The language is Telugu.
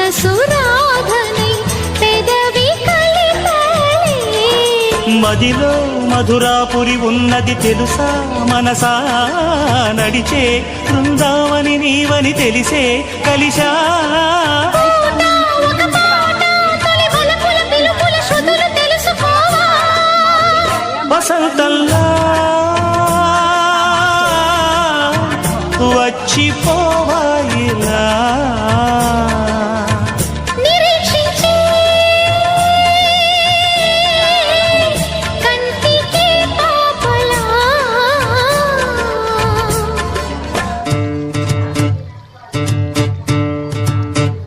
మనసురాధనై పెదవి కలిపలే మదిలో మధురాపురి ఉన్నది తెలుసా మనసా నడిచే బృందావని నీవని తెలిసే కలిశా వసంతంలో